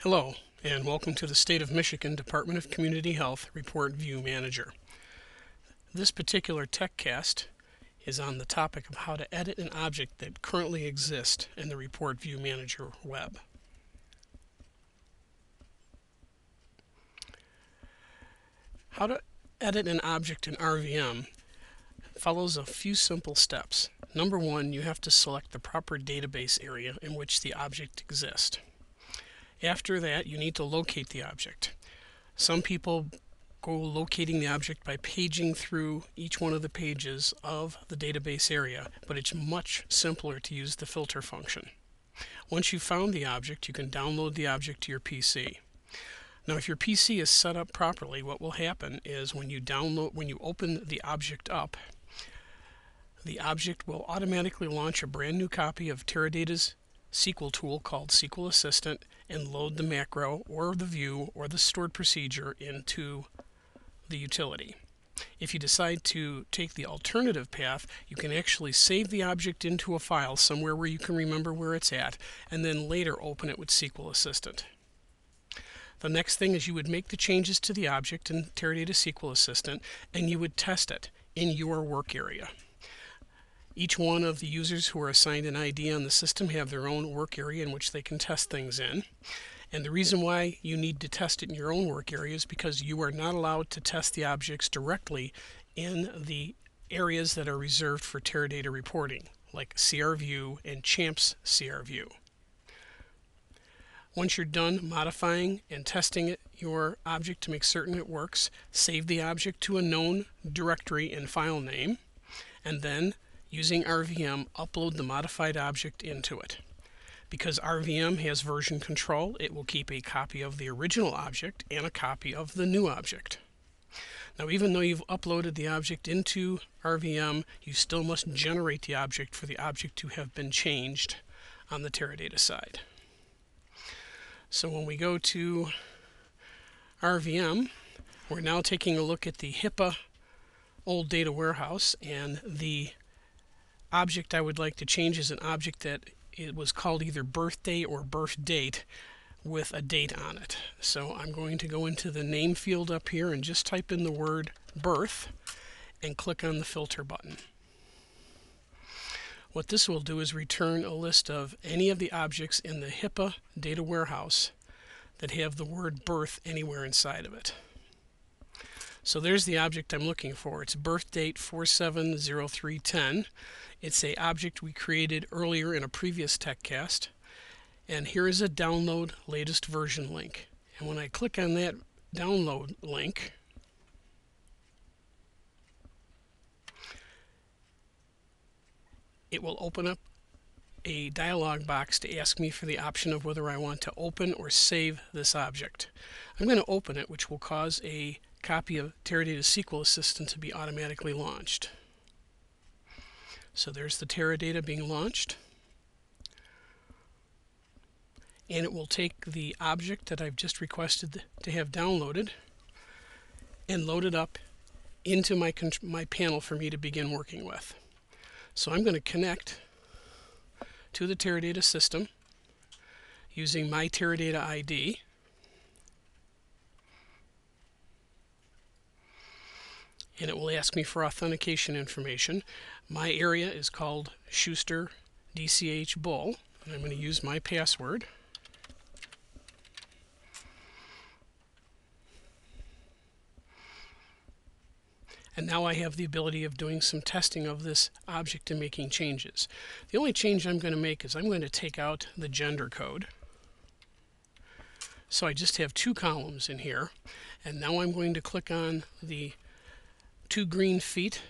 Hello, and welcome to the State of Michigan Department of Community Health Report View Manager. This particular TechCast is on the topic of how to edit an object that currently exists in the Report View Manager web. How to edit an object in RVM follows a few simple steps. Number one, you have to select the proper database area in which the object exists. After that, you need to locate the object. Some people go locating the object by paging through each one of the pages of the database area, but it's much simpler to use the filter function. Once you've found the object, you can download the object to your PC. Now, if your PC is set up properly, what will happen is when you open the object up, the object will automatically launch a brand new copy of Teradata's SQL tool called SQL Assistant and load the macro or the view or the stored procedure into the utility. If you decide to take the alternative path, you can actually save the object into a file somewhere where you can remember where it's at, and then later open it with SQL Assistant. The next thing is you would make the changes to the object in Teradata SQL Assistant, and you would test it in your work area. Each one of the users who are assigned an ID on the system have their own work area in which they can test things in. And the reason why you need to test it in your own work area is because you are not allowed to test the objects directly in the areas that are reserved for Teradata reporting, like CRView and CHAMPS CRView. Once you're done modifying and testing your object to make certain it works, save the object to a known directory and file name, and then using RVM, upload the modified object into it. Because RVM has version control, it will keep a copy of the original object and a copy of the new object. Now, even though you've uploaded the object into RVM, you still must generate the object for the object to have been changed on the Teradata side. So when we go to RVM, we're now taking a look at the HIPAA old data warehouse, and the object I would like to change is an object that it was called either birthday or birth date with a date on it. So I'm going to go into the name field up here and just type in the word birth and click on the filter button. What this will do is return a list of any of the objects in the HIPAA data warehouse that have the word birth anywhere inside of it. So there's the object I'm looking for. It's birth date 470310. It's an object we created earlier in a previous TechCast. And here is a download latest version link. And when I click on that download link, it will open up a dialog box to ask me for the option of whether I want to open or save this object. I'm going to open it, which will cause a copy of Teradata SQL Assistant to be automatically launched. So there's the Teradata being launched. And it will take the object that I've just requested to have downloaded and load it up into my panel for me to begin working with. So I'm going to connect to the Teradata system using my Teradata ID. And it will ask me for authentication information. My area is called Schuster DCH Bull, and I'm going to use my password. And now I have the ability of doing some testing of this object and making changes. The only change I'm going to make is I'm going to take out the gender code. So I just have two columns in here. And now I'm going to click on the two green feet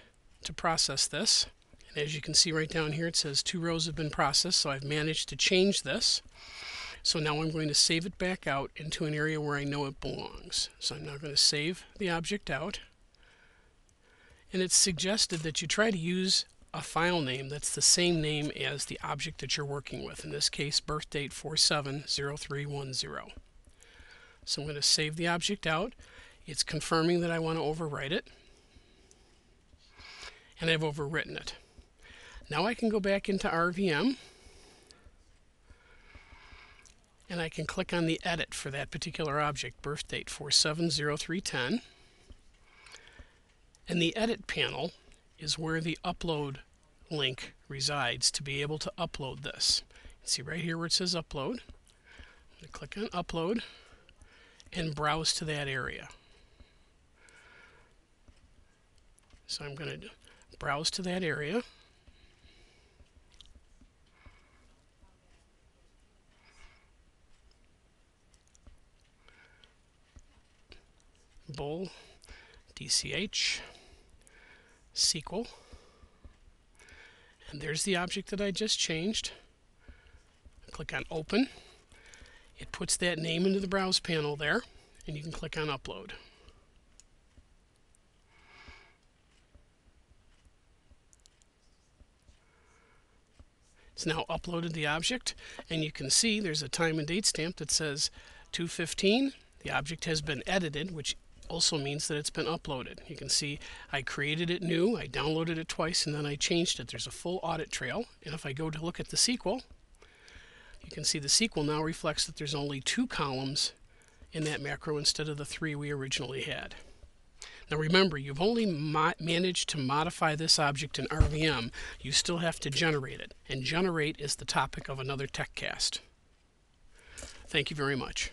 to process this. And as you can see right down here, it says 2 rows have been processed, so I've managed to change this. So now I'm going to save it back out into an area where I know it belongs. So I'm now going to save the object out. And it's suggested that you try to use a file name that's the same name as the object that you're working with. In this case, birth date 470310. So I'm going to save the object out. It's confirming that I want to overwrite it. And I've overwritten it. Now I can go back into RVM and I can click on the edit for that particular object, birth date 470310. And the edit panel is where the upload link resides to be able to upload this. You can see right here where it says upload. I'm going to click on upload and browse to that area. So I'm going to browse to that area. Bool, DCH, SQL, and there's the object that I just changed. Click on Open. It puts that name into the Browse panel there, and you can click on Upload. It's now uploaded the object, and you can see there's a time and date stamp that says 2:15. The object has been edited, which also means that it's been uploaded. You can see I created it new, I downloaded it twice, and then I changed it. There's a full audit trail, and if I go to look at the SQL, you can see the SQL now reflects that there's only 2 columns in that macro instead of the 3 we originally had. Now remember, you've only managed to modify this object in RVM. You still have to generate it, and generate is the topic of another TechCast. Thank you very much.